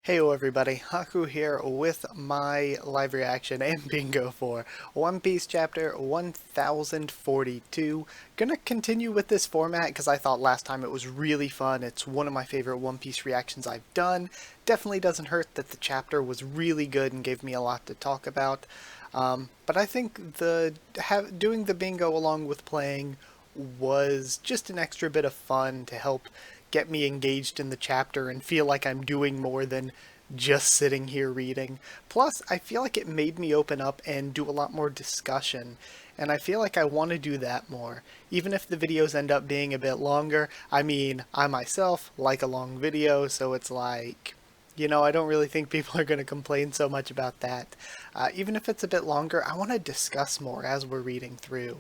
Heyo everybody, Haku here with my live reaction and bingo for One Piece chapter 1042. Gonna continue with this format because I thought last time it was really fun. It's one of my favorite One Piece reactions I've done. Definitely doesn't hurt that the chapter was really good and gave me a lot to talk about. But I think doing the bingo along with playing was just an extra bit of fun to help get me engaged in the chapter and feel like I'm doing more than just sitting here reading. Plus, I feel like it made me open up and do a lot more discussion, and I feel like I want to do that more. Even if the videos end up being a bit longer, I mean, I myself like a long video, so it's like, I don't really think people are going to complain so much about that. Even if it's a bit longer, I want to discuss more as we're reading through.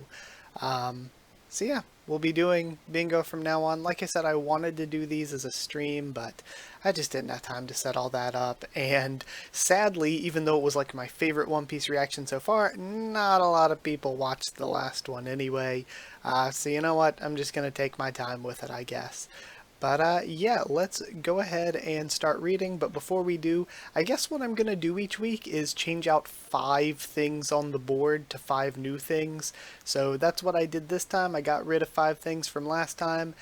So yeah, we'll be doing bingo from now on. Like I said, I wanted to do these as a stream, but I just didn't have time to set all that up. And sadly, even though it was like my favorite One Piece reaction so far, not a lot of people watched the last one anyway. So you know what? I'm just going to take my time with it, I guess. But yeah, let's go ahead and start reading. But before we do, I guess what I'm going to do each week is change out 5 things on the board to 5 new things. So that's what I did this time. I got rid of 5 things from last time.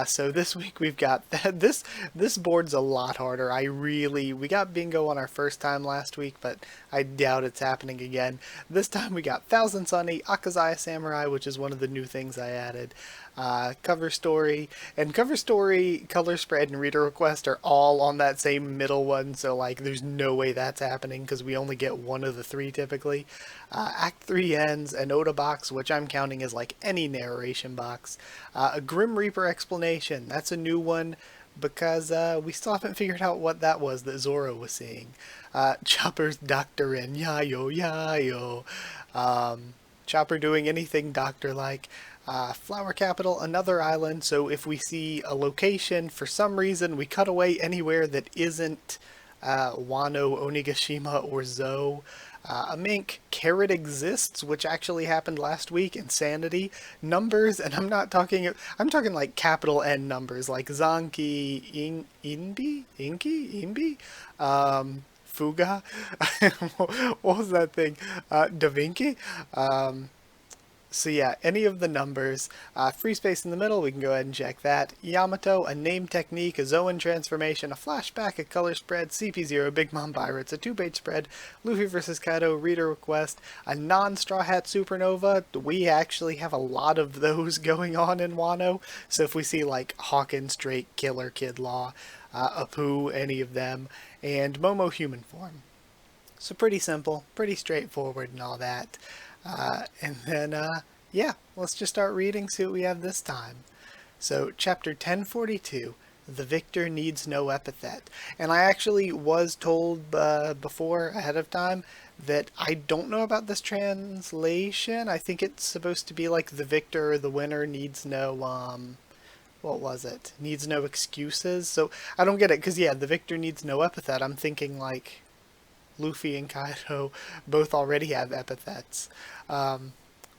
So this week we've got this board's a lot harder. We got bingo on our first time last week, but I doubt it's happening again. This time we got Thousand Sunny, Akazaya Samurai, which is one of the new things I added. Cover story, color spread, and reader request are all on that same middle one, so like there's no way that's happening because we only get one of the 3 typically. Act 3 ends, an Oda box, which I'm counting as like any narration box. A Grim Reaper explanation, that's a new one because we still haven't figured out what that was that Zoro was seeing. Chopper's doctorin, yayo, yayo. Chopper doing anything doctor-like. Flower Capital, another island, so if we see a location, for some reason we cut away anywhere that isn't Wano, Onigashima, or Zou. A mink, Carrot exists, which actually happened last week, Insanity. Numbers, and I'm talking like capital N numbers, like Zanki, Inki? Fuga? What was that thing? Da Vinci? So yeah, any of the numbers. Free space in the middle, we can go ahead and check that. Yamato, a name technique, a Zoan transformation, a flashback, a color spread, CP0, Big Mom Pirates, a 2-page spread, Luffy vs. Kaido, reader request, a non-Straw Hat Supernova. We actually have a lot of those going on in Wano, so if we see like Hawkins, Drake, Killer, Kid Law, Apu, any of them, and Momo human form. So pretty simple, pretty straightforward and all that. And then, yeah, let's just start reading, see what we have this time. So, chapter 1042, The Victor Needs No Epithet. And I actually was told before, ahead of time, that I don't know about this translation. I think it's supposed to be like the victor or the winner needs no, what was it? Needs no excuses. So, I don't get it, because yeah, the victor needs no epithet. I'm thinking like Luffy and Kaido both already have epithets.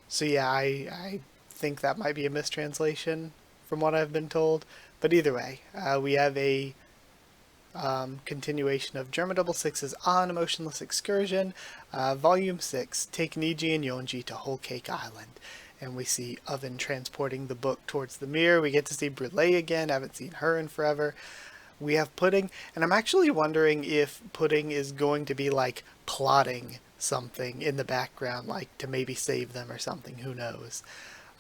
So yeah, I think that might be a mistranslation from what I've been told. But either way, we have a continuation of German Double Six's On Emotionless Excursion, Volume 6, Take Niji and Yonji to Whole Cake Island. And we see Oven transporting the book towards the mirror. We get to see Brûlé again, haven't seen her in forever. We have Pudding, and I'm actually wondering if Pudding is going to be like plotting something in the background, like to maybe save them or something, who knows.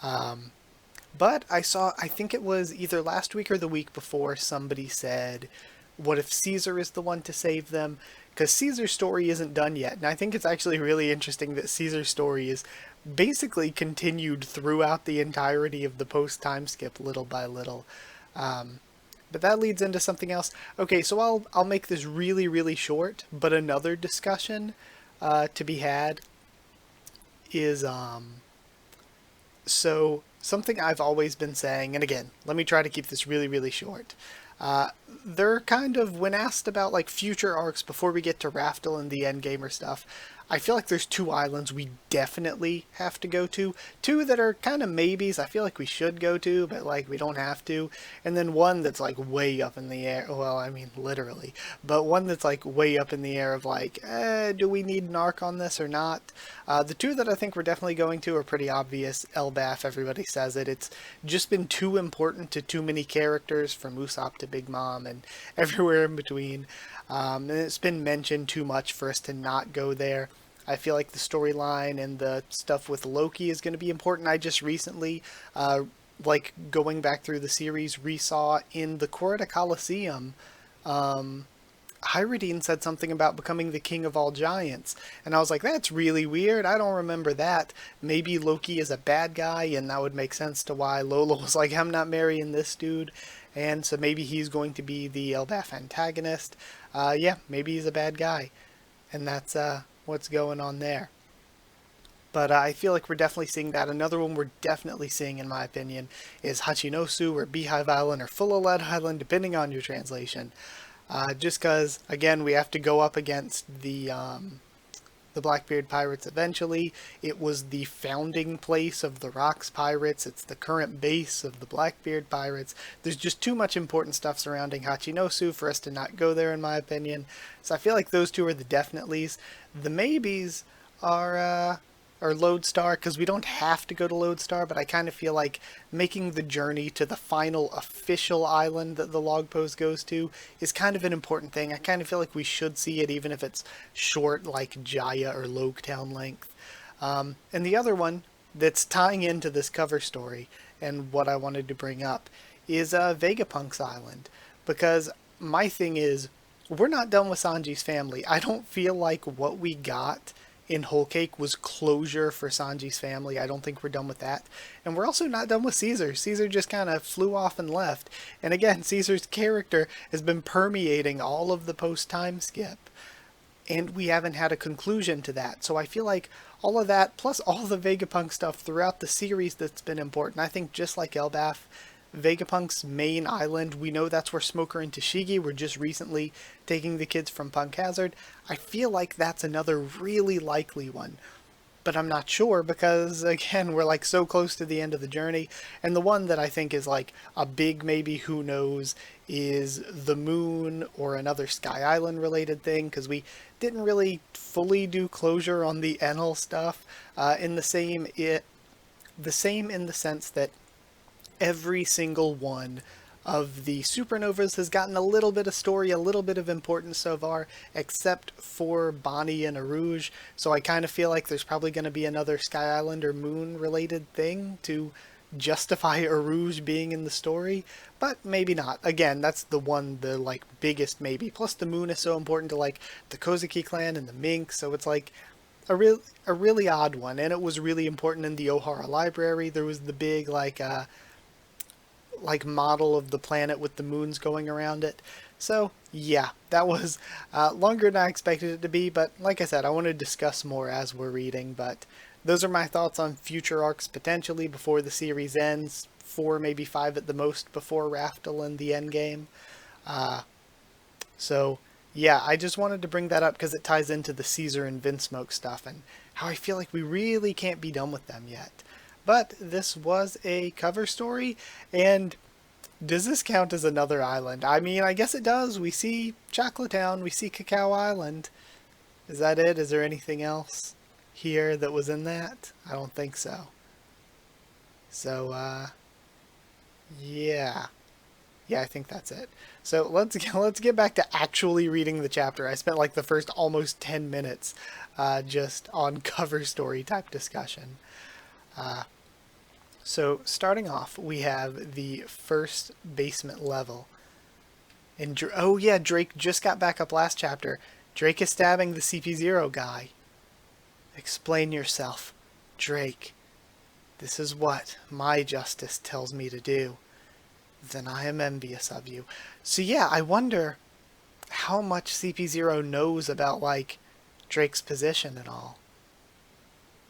But I think it was either last week or the week before, somebody said, what if Caesar is the one to save them? Because Caesar's story isn't done yet, and I think it's actually really interesting that Caesar's story is basically continued throughout the entirety of the post-time skip, little by little. But that leads into something else. Okay, so I'll make this really, really short, but another discussion to be had is, so something I've always been saying, and again, let me try to keep this really, really short. they're kind of, when asked about like future arcs before we get to Raftel and the Endgamer stuff, I feel like there's two islands we definitely have to go to. Two that are kind of maybes I feel like we should go to, but like we don't have to. And then one that's like way up in the air. Well, I mean, literally. But one that's like way up in the air of like, do we need an arc on this or not? The two that I think we're definitely going to are pretty obvious. Elbaf, everybody says it. It's just been too important to too many characters, from Usopp to Big Mom and everywhere in between. And it's been mentioned too much for us to not go there. I feel like the storyline and the stuff with Loki is going to be important. I just recently, like going back through the series, resaw in the Corita Coliseum, Hyrodine said something about becoming the king of all giants. And I was like, that's really weird. I don't remember that. Maybe Loki is a bad guy, and that would make sense to why Lola was like, I'm not marrying this dude. And so maybe he's going to be the Elbaf antagonist. Yeah, maybe he's a bad guy. And that's what's going on there. But I feel like we're definitely seeing that. Another one we're definitely seeing, in my opinion, is Hachinosu or Beehive Island or Full of Lead Island, depending on your translation. Just because, again, we have to go up against the Blackbeard Pirates eventually. It was the founding place of the Rocks Pirates. It's the current base of the Blackbeard Pirates. There's just too much important stuff surrounding Hachinosu for us to not go there, in my opinion. So I feel like those two are the definitely's. The maybes are Lodestar, because we don't have to go to Lodestar, but I kind of feel like making the journey to the final official island that the log post goes to is kind of an important thing. I kind of feel like we should see it, even if it's short, like Jaya or Logetown length. And the other one that's tying into this cover story and what I wanted to bring up is Vegapunk's Island, because my thing is, we're not done with Sanji's family. I don't feel like what we got in Whole Cake was closure for Sanji's family. I don't think we're done with that. And we're also not done with Caesar. Caesar just kind of flew off and left. And again, Caesar's character has been permeating all of the post-time skip. And we haven't had a conclusion to that. So I feel like all of that, plus all the Vegapunk stuff throughout the series that's been important. I think just like Elbaf, Vegapunk's main island, we know that's where Smoker and Tashigi were just recently taking the kids from Punk Hazard. I feel like that's another really likely one, but I'm not sure because, again, we're like so close to the end of the journey. And the one that I think is like a big maybe, who knows, is the moon or another Sky Island related thing, because we didn't really fully do closure on the Enel stuff. The same in the sense that every single one of the supernovas has gotten a little bit of story, a little bit of importance so far, except for Bonnie and Arouge. So I kind of feel like there's probably going to be another Sky Island or Moon related thing to justify Arouge being in the story, but maybe not. Again, that's the one, the like biggest maybe. Plus the Moon is so important to like the Kozuki clan and the Mink, so it's like a really odd one. And it was really important in the Ohara library. There was the big like model of the planet with the moons going around it. So yeah, that was longer than I expected it to be, but like I said, I want to discuss more as we're reading. But those are my thoughts on future arcs potentially before the series ends. 4, maybe 5 at the most before Raftel and the Endgame. So yeah, I just wanted to bring that up because it ties into the Caesar and Vinsmoke stuff and how I feel like we really can't be done with them yet. But this was a cover story, and does this count as another island? I mean, I guess it does. We see Chocolate Town, we see Cacao Island. Is that it? Is there anything else here that was in that? I don't think so. So, yeah. Yeah, I think that's it. So let's get back to actually reading the chapter. I spent like the first almost 10 minutes just on cover story type discussion. So starting off, we have the first basement level. And oh yeah, Drake just got back up last chapter. Drake is stabbing the CP0 guy. Explain yourself, Drake. This is what my justice tells me to do. Then I am envious of you. So yeah, I wonder how much CP0 knows about like Drake's position and all.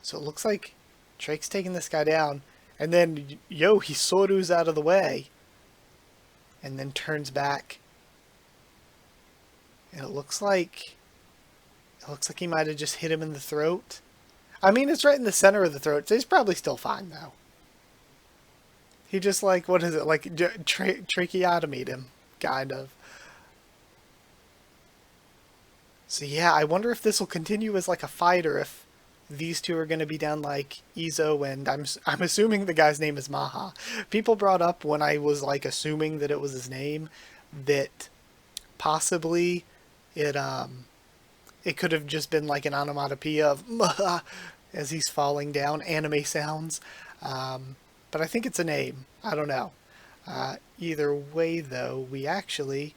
So it looks like Drake's taking this guy down, and then, he Sorus out of the way, and then turns back And it looks like he might have just hit him in the throat. I mean, it's right in the center of the throat, so he's probably still fine though. He just like, what is it, like tracheotomied him, kind of. So yeah, I wonder if this will continue as like a fight, or if these two are going to be down like Izo, and I'm assuming the guy's name is Maha. People brought up when I was like assuming that it was his name that possibly it it could have just been like an onomatopoeia of Maha as he's falling down, anime sounds. But I think it's a name. I don't know. Either way, though, we actually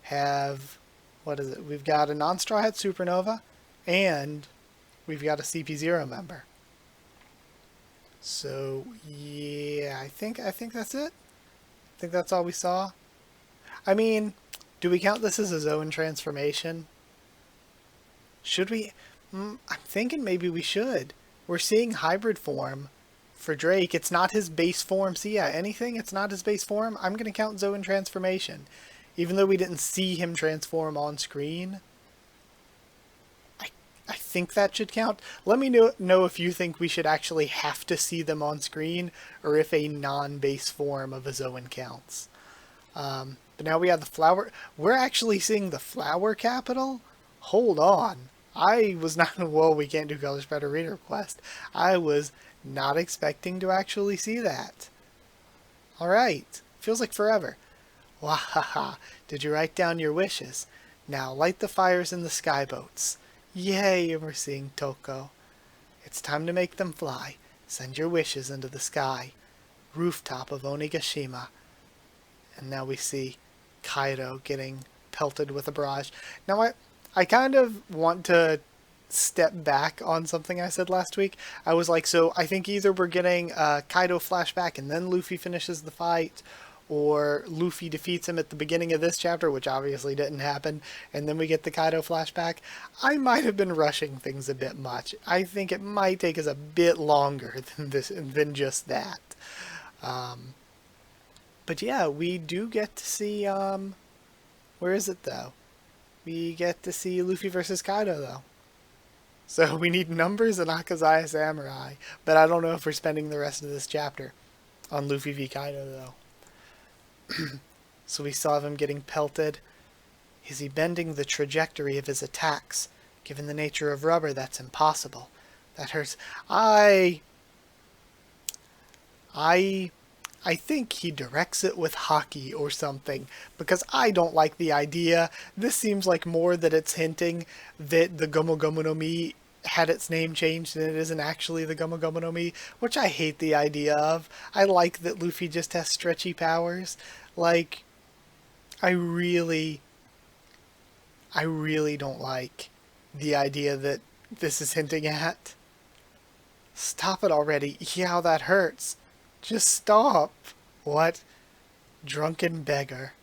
have, what is it? We've got a non-Straw Hat Supernova, and we've got a CP0 member. So yeah, I think that's it. I think that's all we saw. I mean, do we count this as a Zoan transformation? Should we? I'm thinking maybe we should. We're seeing hybrid form for Drake. It's not his base form. So yeah, anything it's not his base form, I'm going to count Zoan transformation. Even though we didn't see him transform on screen, I think that should count. Let me know if you think we should actually have to see them on screen, or if a non-base form of a Zoan counts. But now we have the flower. We're actually seeing the flower capital? Hold on. I was not, well, we can't do color spread or reader request. I was not expecting to actually see that. Alright. Feels like forever. Wahaha. Did you write down your wishes? Now light the fires in the skyboats. Yay, and we're seeing Toko. It's time to make them fly. Send your wishes into the sky. Rooftop of Onigashima. And now we see Kaido getting pelted with a barrage. Now I kind of want to step back on something I said last week. I was like, so I think either we're getting a Kaido flashback and then Luffy finishes the fight, or Luffy defeats him at the beginning of this chapter, which obviously didn't happen, and then we get the Kaido flashback. I might have been rushing things a bit much. I think it might take us a bit longer than just that. But yeah, we do get to see, where is it though? We get to see Luffy versus Kaido though. So we need numbers and Akazaya Samurai, but I don't know if we're spending the rest of this chapter on Luffy v Kaido though. So we saw him getting pelted. Is he bending the trajectory of his attacks? Given the nature of rubber, that's impossible. That hurts. I think he directs it with hockey or something, because I don't like the idea. This seems like more that it's hinting that the Gomu Gomu no Mi had its name changed and it isn't actually the Gomu Gomu no Mi, which I hate the idea of. I like that Luffy just has stretchy powers. Like, I really don't like the idea that this is hinting at. Stop it already. Yeah, that hurts. Just stop. What? Drunken beggar.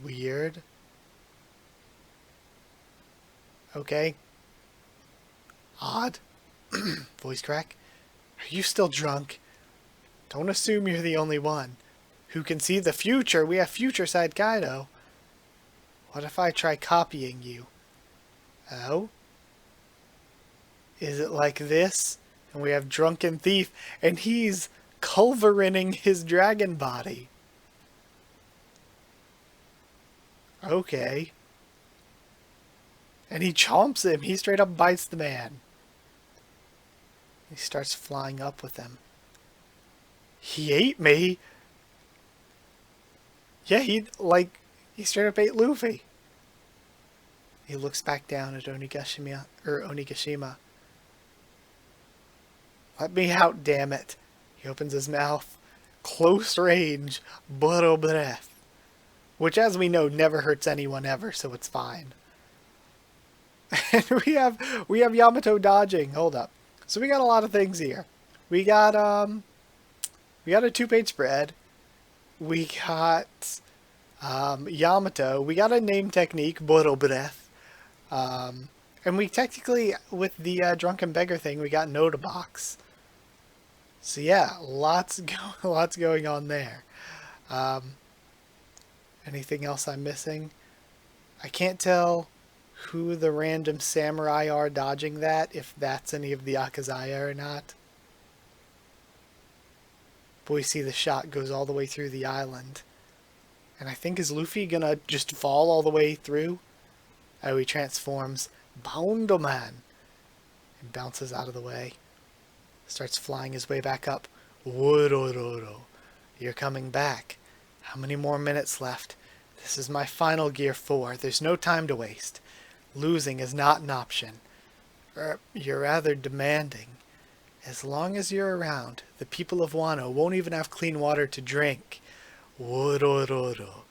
Weird. Okay. Odd. Voice crack. Are you still drunk? Don't assume you're the only one. Who can see the future? We have future side Kaido. What if I try copying you? Oh? Is it like this? And we have Drunken Thief, and he's culverining his dragon body. Okay. And he chomps him. He straight up bites the man. He starts flying up with him. He ate me? Yeah, he straight up ate Luffy. He looks back down at Onigashima. Let me out, damn it. He opens his mouth. Close range, bottle breath. Which, as we know, never hurts anyone ever, so it's fine. And we have Yamato dodging. Hold up. So we got a lot of things here. We got a 2-page spread. We got Yamato. We got a name technique, bottle breath. And we technically, with the drunken beggar thing, we got Notabox. So yeah, lots going on there. Anything else I'm missing? I can't tell who the random samurai are dodging that, if that's any of the Akazaya or not. But we see the shot goes all the way through the island. And I think, is Luffy gonna just fall all the way through? Oh, he transforms Bounderman and bounces out of the way. Starts flying his way back up. Worororo, you're coming back. How many more minutes left? This is my final Gear 4. There's no time to waste. Losing is not an option. You're rather demanding. As long as you're around, the people of Wano won't even have clean water to drink. Worororo.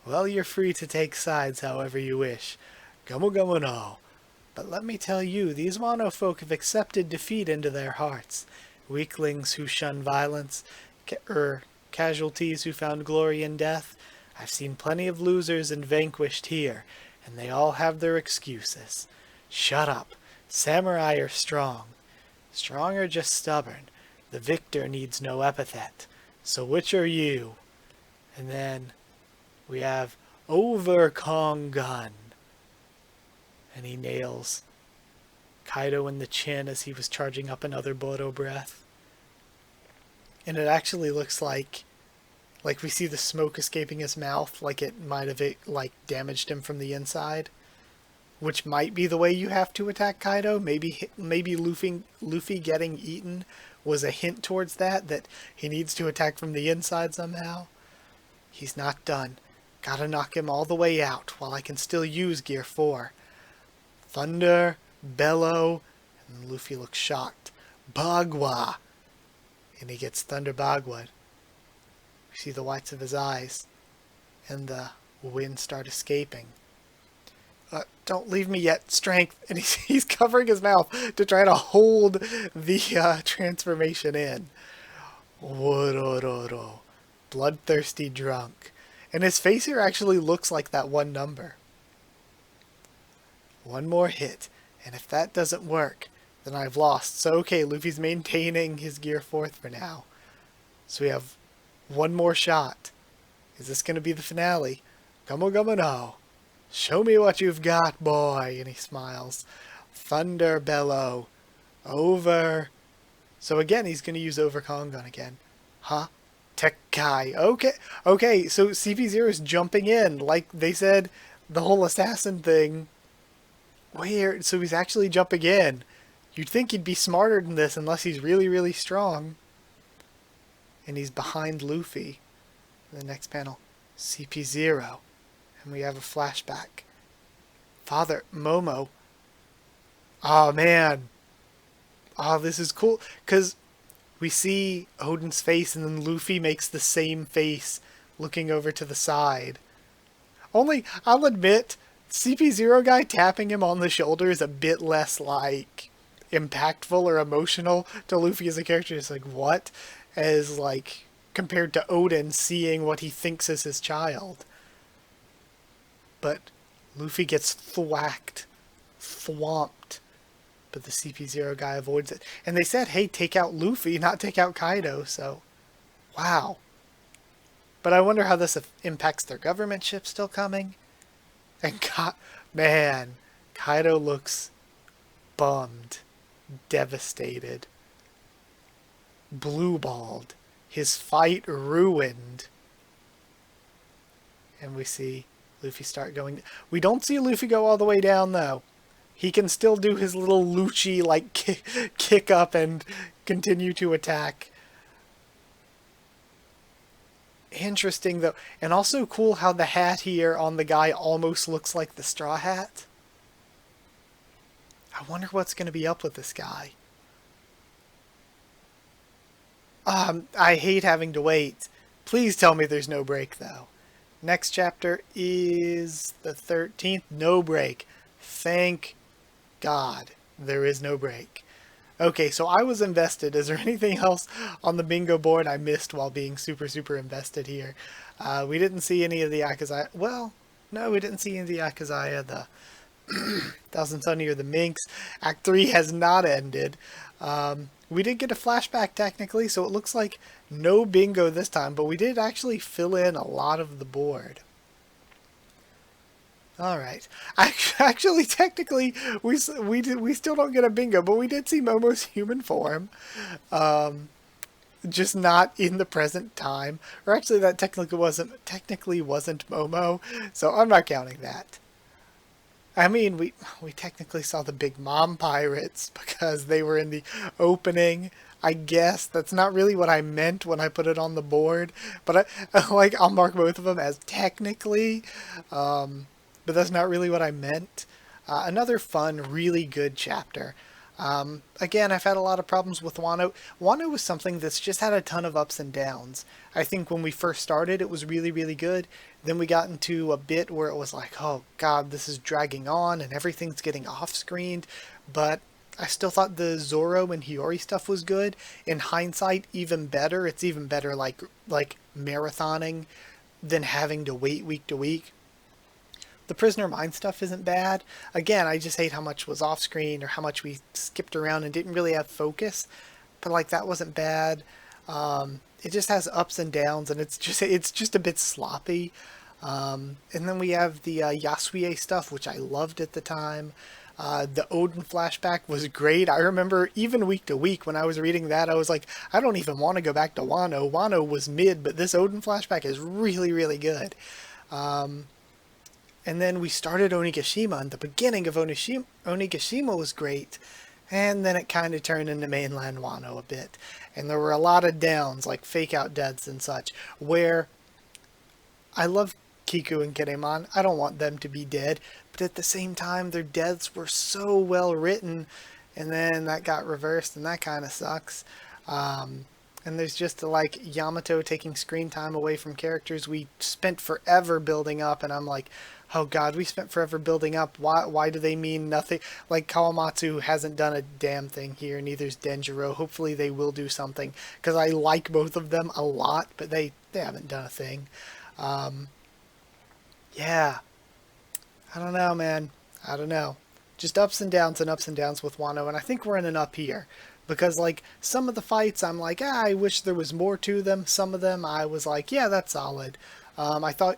Well, you're free to take sides however you wish. Gomu gomu no. But let me tell you, these Wano folk have accepted defeat into their hearts. Weaklings who shun violence, casualties who found glory in death. I've seen plenty of losers and vanquished here, and they all have their excuses. Shut up. Samurai are strong. Strong or just stubborn. The victor needs no epithet. So which are you? And then we have Over Kongan. And he nails Kaido in the chin as he was charging up another Bodo breath. And it actually looks like we see the smoke escaping his mouth, like it might have damaged him from the inside. Which might be the way you have to attack Kaido. Maybe Luffy getting eaten was a hint towards that he needs to attack from the inside somehow. He's not done. Gotta knock him all the way out while I can still use Gear 4. Thunder, Bellow, and Luffy looks shocked. Bagua! And he gets Thunder Bagua. We see the whites of his eyes, and the wind start escaping. Don't leave me yet, strength. And he's covering his mouth to try to hold the transformation in. Worororo. Bloodthirsty drunk. And his face here actually looks like that one number. One more hit, and if that doesn't work, then I've lost. So okay, Luffy's maintaining his Gear 4th for now. So we have one more shot. Is this going to be the finale? Gomu gomu no. Show me what you've got, boy. And he smiles. Thunder Bellow. Over. So again, he's going to use Over Kongan again. Huh? Tekkai. Okay, so CP0 is jumping in. Like they said, the whole assassin thing. Weird. So he's actually jumping in. You'd think he'd be smarter than this unless he's really, really strong. And he's behind Luffy. In the next panel, CP0. And we have a flashback. Father, Momo. Oh, man. Oh, this is cool. Because we see Odin's face and then Luffy makes the same face looking over to the side. Only, I'll admit, CP0 guy tapping him on the shoulder is a bit less, impactful or emotional to Luffy as a character. It's like, what? As, compared to Odin seeing what he thinks is his child. But Luffy gets thwacked. Thwomped. But the CP0 guy avoids it. And they said, hey, take out Luffy, not take out Kaido, so... Wow. But I wonder how this impacts their government ship still coming. And man, Kaido looks bummed, devastated, blue-balled, his fight ruined. And we see Luffy start going... We don't see Luffy go all the way down, though. He can still do his little Lucci, kick up and continue to attack. Interesting, though. And also cool how the hat here on the guy almost looks like the straw hat. I wonder what's going to be up with this guy. I hate having to wait. Please tell me there's no break, though. Next chapter is the 13th. No break. Thank God there is no break. Okay, so I was invested. Is there anything else on the bingo board I missed while being super, super invested here? We didn't see any of the Akazaya. Well, no, we didn't see any of the Akazaya, the Thousand Sunny or the Minx. Act 3 has not ended. We did get a flashback technically, so it looks like no bingo this time, but we did actually fill in a lot of the board. All right. Actually, technically, we still don't get a bingo, but we did see Momo's human form. Um, just not in the present time. Or actually, that technically wasn't Momo, so I'm not counting that. I mean, we technically saw the Big Mom pirates because they were in the opening. I guess that's not really what I meant when I put it on the board, but like I'll mark both of them as technically, um, but that's not really what I meant. Another fun, really good chapter. Again, I've had a lot of problems with Wano. Wano was something that's just had a ton of ups and downs. I think when we first started, it was really, really good. Then we got into a bit where it was like, oh god, this is dragging on and everything's getting off-screened. But I still thought the Zoro and Hiyori stuff was good. In hindsight, even better. It's even better like marathoning than having to wait week to week. The prisoner mind stuff isn't bad. Again, I just hate how much was off screen or how much we skipped around and didn't really have focus. But like that wasn't bad. It just has ups and downs, and it's just a bit sloppy. And then we have the Yasue stuff, which I loved at the time. The Odin flashback was great. I remember even week to week when I was reading that, I was like, I don't even want to go back to Wano. Wano was mid, but this Odin flashback is really, really good. And then we started Onigashima, and the beginning of Onigashima was great. And then it kind of turned into mainland Wano a bit. And there were a lot of downs, like fake out deaths and such, where I love Kiku and Kinemon. I don't want them to be dead. But at the same time, their deaths were so well written. And then that got reversed, and that kind of sucks. And there's just like Yamato taking screen time away from characters we spent forever building up, and I'm like, oh god, we spent forever building up. Why do they mean nothing? Like Kawamatsu hasn't done a damn thing here, neither's Denjiro. Hopefully they will do something, because I like both of them a lot, but they haven't done a thing. Yeah, I don't know, man. I don't know. Just ups and downs with Wano, and I think we're in an up here. Because, like, some of the fights, I'm like, I wish there was more to them. Some of them, I was like, yeah, that's solid. I thought,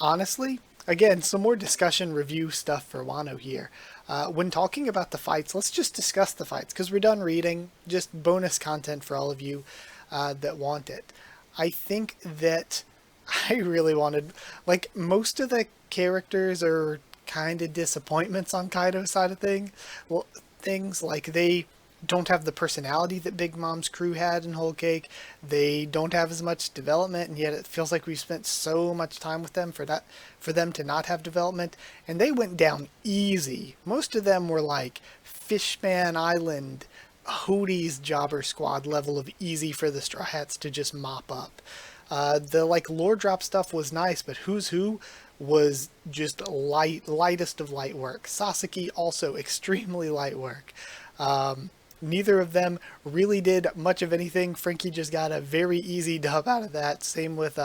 honestly, again, some more discussion review stuff for Wano here. When talking about the fights, let's just discuss the fights, because we're done reading. Just bonus content for all of you that want it. I think that I really wanted, like, most of the characters are kind of disappointments on Kaido's side of things, like, they don't have the personality that Big Mom's crew had in Whole Cake. They don't have as much development, and yet it feels like we've spent so much time with them for them to not have development. And they went down easy. Most of them were like Fishman Island, Hootie's Jobber Squad level of easy for the Straw Hats to just mop up. The like lore drop stuff was nice, but Who's Who was just lightest of light work. Sasaki also extremely light work. Neither of them really did much of anything. Frankie just got a very easy dub out of that. Same with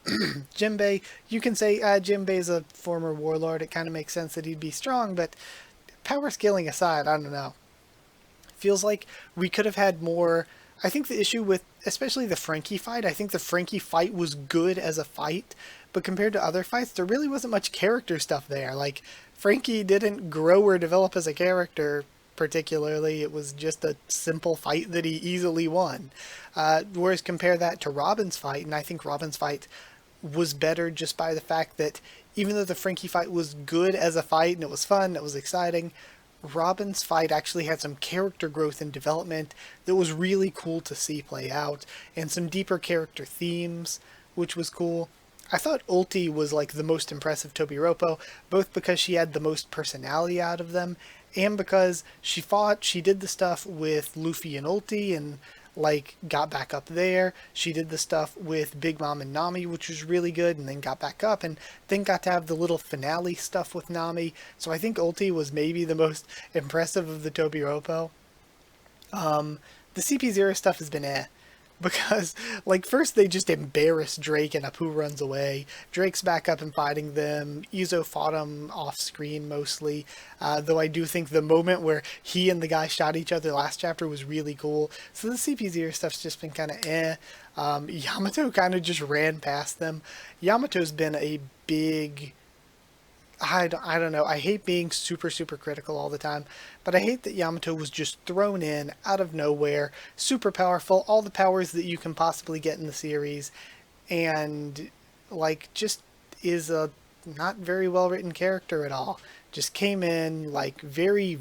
Jinbei. You can say Jinbei's a former warlord. It kind of makes sense that he'd be strong, but power scaling aside, I don't know. Feels like we could have had more. I think the issue with, especially the Frankie fight, I think the Frankie fight was good as a fight, but compared to other fights, there really wasn't much character stuff there. Like, Frankie didn't grow or develop as a character particularly. It was just a simple fight that he easily won. Whereas compare that to Robin's fight, and I think Robin's fight was better just by the fact that even though the Frankie fight was good as a fight and it was fun, it was exciting, Robin's fight actually had some character growth and development that was really cool to see play out, and some deeper character themes, which was cool. I thought Ulti was like the most impressive Tobiropo, both because she had the most personality out of them, and because she did the stuff with Luffy and Ulti and like got back up there. She did the stuff with Big Mom and Nami, which was really good, and then got back up, and then got to have the little finale stuff with Nami. So I think Ulti was maybe the most impressive of the Tobiropo. The CP0 stuff has been because, like, first they just embarrass Drake and Apu runs away. Drake's back up and fighting them. Izo fought him off-screen mostly. Though I do think the moment where he and the guy shot each other last chapter was really cool. So the CP0 stuff's just been kind of Yamato kind of just ran past them. Yamato's been a big I don't know. I hate being super critical all the time, but I hate that Yamato was just thrown in out of nowhere, super powerful, all the powers that you can possibly get in the series, and like just is a not very well written character at all. Just came in like very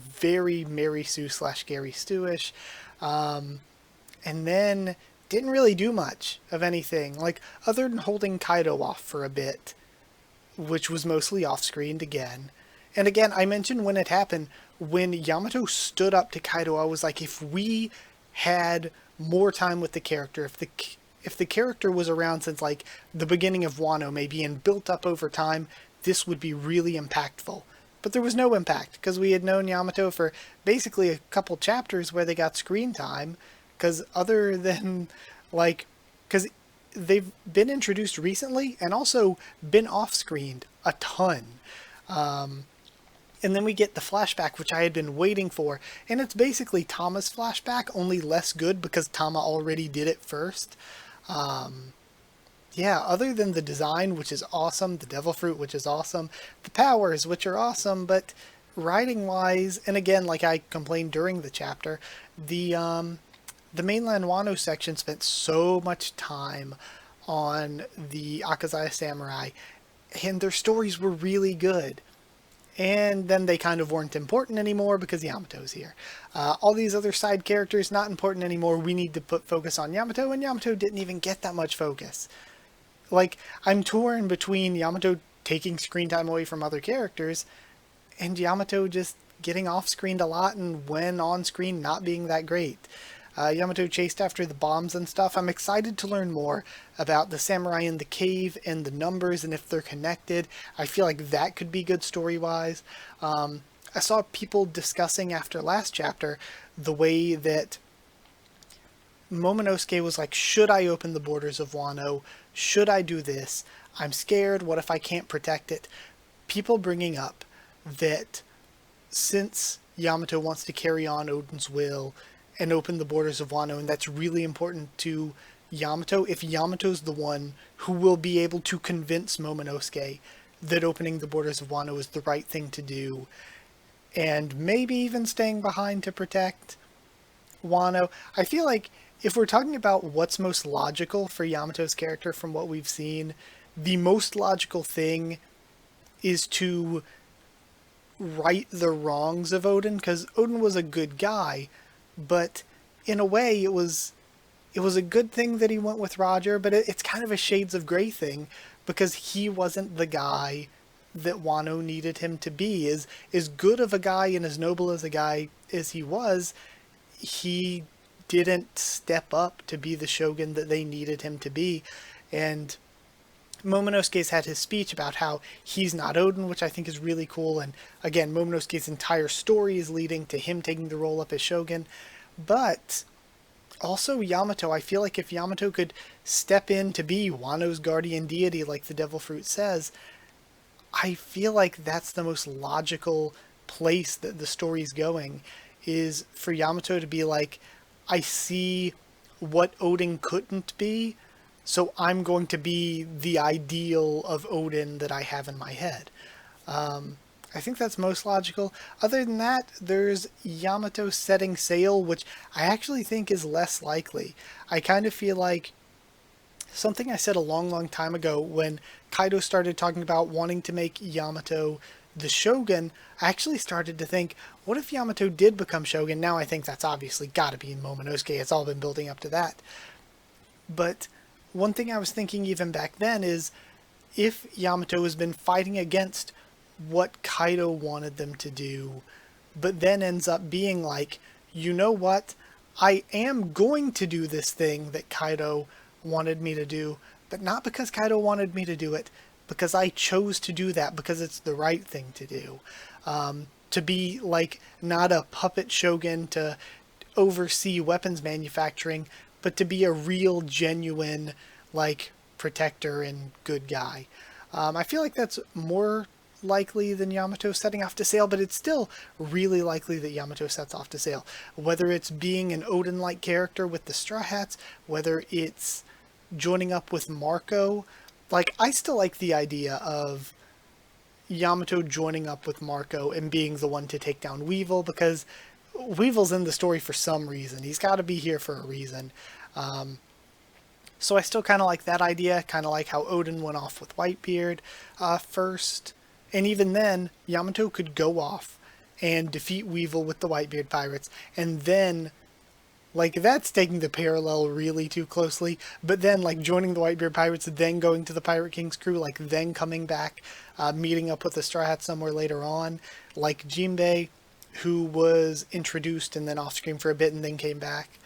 Mary Sue slash Gary Stewish, and then didn't really do much of anything, like other than holding Kaido off for a bit, which was mostly off-screened again. And again, I mentioned when it happened, when Yamato stood up to Kaido, I was like, if we had more time with the character, if the character was around since like the beginning of Wano maybe and built up over time, this would be really impactful. But there was no impact because we had known Yamato for basically a couple chapters where they got screen time. Because other than like, because they've been introduced recently and also been off-screened a ton. And then we get the flashback, which I had been waiting for, and it's basically Tama's flashback, only less good because Tama already did it first. Yeah, other than the design, which is awesome, the Devil Fruit, which is awesome, the powers, which are awesome, but writing-wise, and again, like I complained during the chapter, the mainland Wano section spent so much time on the Akazaya Samurai, and their stories were really good. And then they kind of weren't important anymore because Yamato's here. All these other side characters, not important anymore. We need to put focus on Yamato, and Yamato didn't even get that much focus. Like, I'm torn between Yamato taking screen time away from other characters, and Yamato just getting off-screened a lot, and when on-screen not being that great. Yamato chased after the bombs and stuff. I'm excited to learn more about the samurai in the cave and the numbers and if they're connected. I feel like that could be good story-wise. I saw people discussing after last chapter the way that Momonosuke was like, should I open the borders of Wano? Should I do this? I'm scared. What if I can't protect it? People bringing up that since Yamato wants to carry on Odin's will and open the borders of Wano, and that's really important to Yamato, if Yamato's the one who will be able to convince Momonosuke that opening the borders of Wano is the right thing to do, and maybe even staying behind to protect Wano, I feel like if we're talking about what's most logical for Yamato's character from what we've seen, the most logical thing is to right the wrongs of Odin, because Odin was a good guy, but in a way it was a good thing that he went with Roger, but it's kind of a Shades of Grey thing, because he wasn't the guy that Wano needed him to be. As good of a guy and as noble as a guy as he was, he didn't step up to be the shogun that they needed him to be. And Momonosuke's had his speech about how he's not Odin, which I think is really cool. And again, Momonosuke's entire story is leading to him taking the role up as shogun. But also Yamato, I feel like if Yamato could step in to be Wano's guardian deity like the Devil Fruit says, I feel like that's the most logical place that the story's going, is for Yamato to be like, I see what Odin couldn't be, so I'm going to be the ideal of Odin that I have in my head. I think that's most logical. Other than that, there's Yamato setting sail, which I actually think is less likely. I kind of feel like something I said a long time ago when Kaido started talking about wanting to make Yamato the shogun, I actually started to think, what if Yamato did become shogun? Now I think that's obviously got to be Momonosuke. It's all been building up to that. But one thing I was thinking even back then is, if Yamato has been fighting against what Kaido wanted them to do, but then ends up being like, you know what, I am going to do this thing that Kaido wanted me to do, but not because Kaido wanted me to do it, because I chose to do that, because it's the right thing to do. To be like, not a puppet shogun to oversee weapons manufacturing, but to be a real, genuine, like, protector and good guy. I feel like that's more likely than Yamato setting off to sail, but it's still really likely that Yamato sets off to sail. Whether it's being an Odin-like character with the Straw Hats, whether it's joining up with Marco, like, I still like the idea of Yamato joining up with Marco and being the one to take down Weevil, because Weevil's in the story for some reason. He's got to be here for a reason. So I still kind of like that idea, kind of like how Odin went off with Whitebeard first. And even then, Yamato could go off and defeat Weevil with the Whitebeard pirates, and then, like, that's taking the parallel really too closely, but then, like, joining the Whitebeard pirates, then going to the Pirate King's crew, like, then coming back, meeting up with the Straw Hats somewhere later on, like Jinbei, who was introduced and then off-screen for a bit and then came back.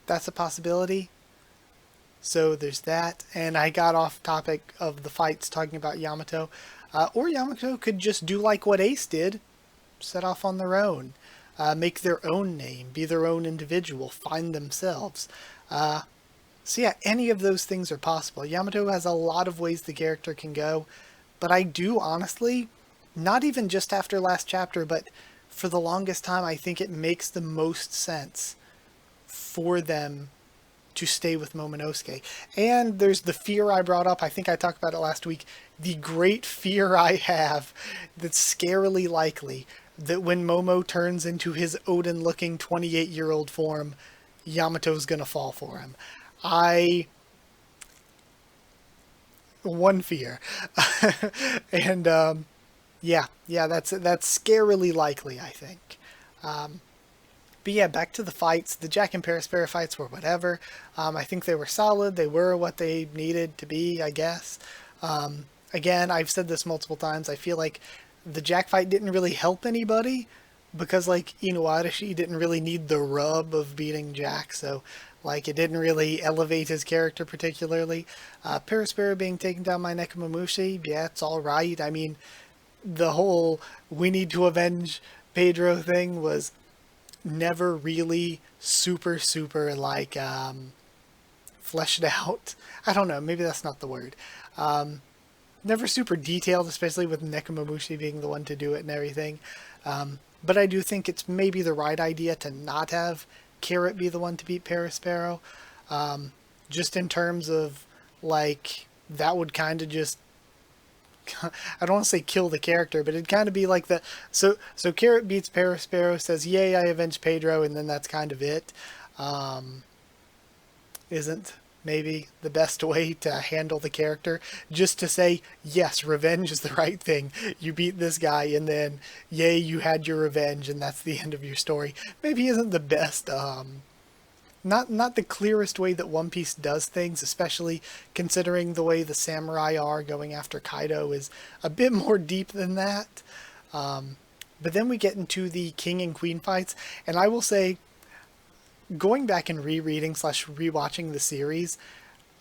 That's a possibility. So there's that, and I got off topic of the fights talking about Yamato. Or Yamato could just do like what Ace did, set off on their own, make their own name, be their own individual, find themselves. So yeah, any of those things are possible. Yamato has a lot of ways the character can go, but I do honestly, not even just after last chapter, but for the longest time, I think it makes the most sense for them to stay with Momonosuke. And there's the fear I brought up, I think I talked about it last week, the great fear I have that's scarily likely that when Momo turns into his Odin-looking 28-year-old form, Yamato's gonna fall for him. One fear. And, yeah, that's scarily likely, I think. But yeah, back to the fights. The Jack and Perispera fights were whatever. I think they were solid. They were what they needed to be, I guess. Again, I've said this multiple times. I feel like the Jack fight didn't really help anybody because, like, Inuarashi didn't really need the rub of beating Jack, so, like, it didn't really elevate his character particularly. Perispera being taken down by Nekomamushi, yeah, it's alright. I mean, the whole we need to avenge Pedro thing was never really super, like, fleshed out. I don't know, maybe that's not the word. Never super detailed, especially with Nekomamushi being the one to do it and everything. But I do think it's maybe the right idea to not have Carrot be the one to beat Perispero. Just in terms of, like, that would kind of just, I don't want to say kill the character, but it'd kind of be like the, so Carrot beats Perispero, says, yay, I avenged Pedro, and then that's kind of it. Isn't maybe the best way to handle the character, just to say, yes, revenge is the right thing. You beat this guy, and then, yay, you had your revenge, and that's the end of your story. Maybe isn't the best, not the clearest way that One Piece does things, especially considering the way the samurai are going after Kaido is a bit more deep than that. But then we get into the king and queen fights, and I will say, going back and rereading / rewatching the series,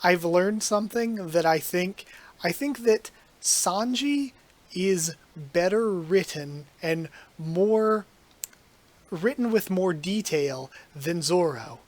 I've learned something that I think that Sanji is better written and more written with more detail than Zoro,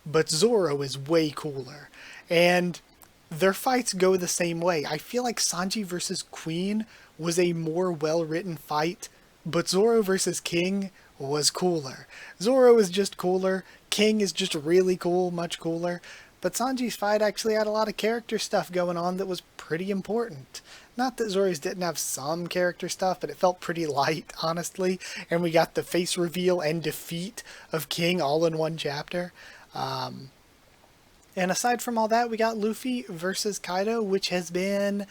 but Zoro is way cooler, and their fights go the same way. I feel like Sanji versus Queen was a more well-written fight, but Zoro versus King was cooler. Zoro is just cooler, King is just really cool, much cooler, but Sanji's fight actually had a lot of character stuff going on that was pretty important. Not that Zoro's didn't have some character stuff, but it felt pretty light, honestly, and we got the face reveal and defeat of King all in one chapter. And aside from all that, we got Luffy versus Kaido, which has been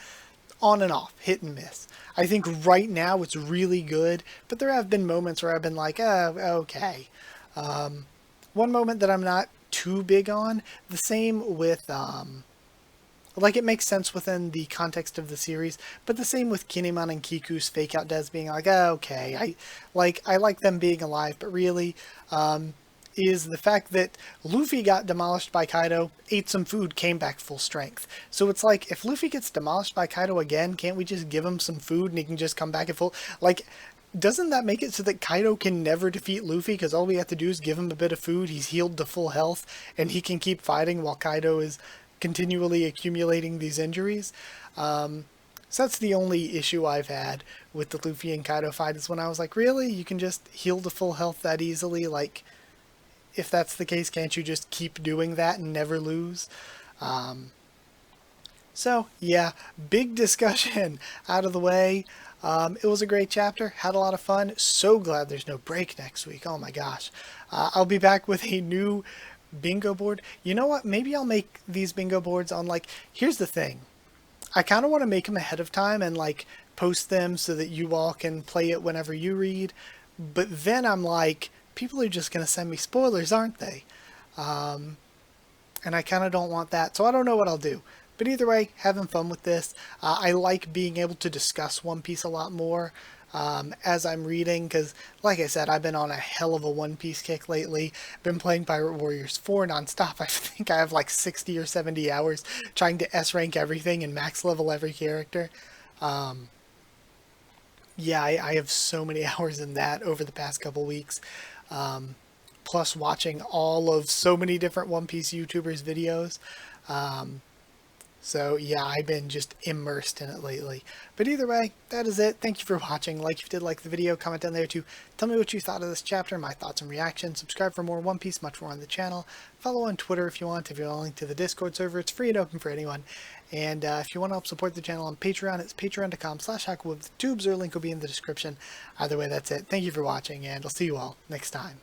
on and off, hit and miss. I think right now it's really good, but there have been moments where I've been like, oh, okay. One moment that I'm not too big on, the same with, like, it makes sense within the context of the series, but the same with Kinemon and Kiku's fake out Des being like, oh, okay, I like them being alive, but really, is the fact that Luffy got demolished by Kaido, ate some food, came back full strength. So it's like, if Luffy gets demolished by Kaido again, can't we just give him some food and he can just come back at full... Like, doesn't that make it so that Kaido can never defeat Luffy? Because all we have to do is give him a bit of food, he's healed to full health, and he can keep fighting while Kaido is continually accumulating these injuries. So that's the only issue I've had with the Luffy and Kaido fight, is when I was like, really? You can just heal to full health that easily? Like, if that's the case, can't you just keep doing that and never lose? So yeah, big discussion out of the way. It was a great chapter, had a lot of fun. So glad there's no break next week. Oh my gosh. I'll be back with a new bingo board. You know what? Maybe I'll make these bingo boards on like, here's the thing. I kind of want to make them ahead of time and like post them so that you all can play it whenever you read. But then I'm like, people are just going to send me spoilers, aren't they? And I kind of don't want that. So I don't know what I'll do. But either way, having fun with this. I like being able to discuss One Piece a lot more as I'm reading, because like I said, I've been on a hell of a One Piece kick lately. Been playing Pirate Warriors 4 nonstop. I think I have like 60 or 70 hours trying to S rank everything and max level every character. Yeah, I have so many hours in that over the past couple weeks. Plus watching all of so many different One Piece YouTubers' videos. So yeah, I've been just immersed in it lately. But either way, that is it. Thank you for watching. Like if you did like the video, comment down there to tell me what you thought of this chapter, my thoughts and reactions. Subscribe for more One Piece, much more on the channel. Follow on Twitter if you want. If you want a link to the Discord server, it's free and open for anyone. And if you want to help support the channel on Patreon, it's patreon.com/Haku with the tubes, or link will be in the description. Either way, that's it. Thank you for watching, and I'll see you all next time.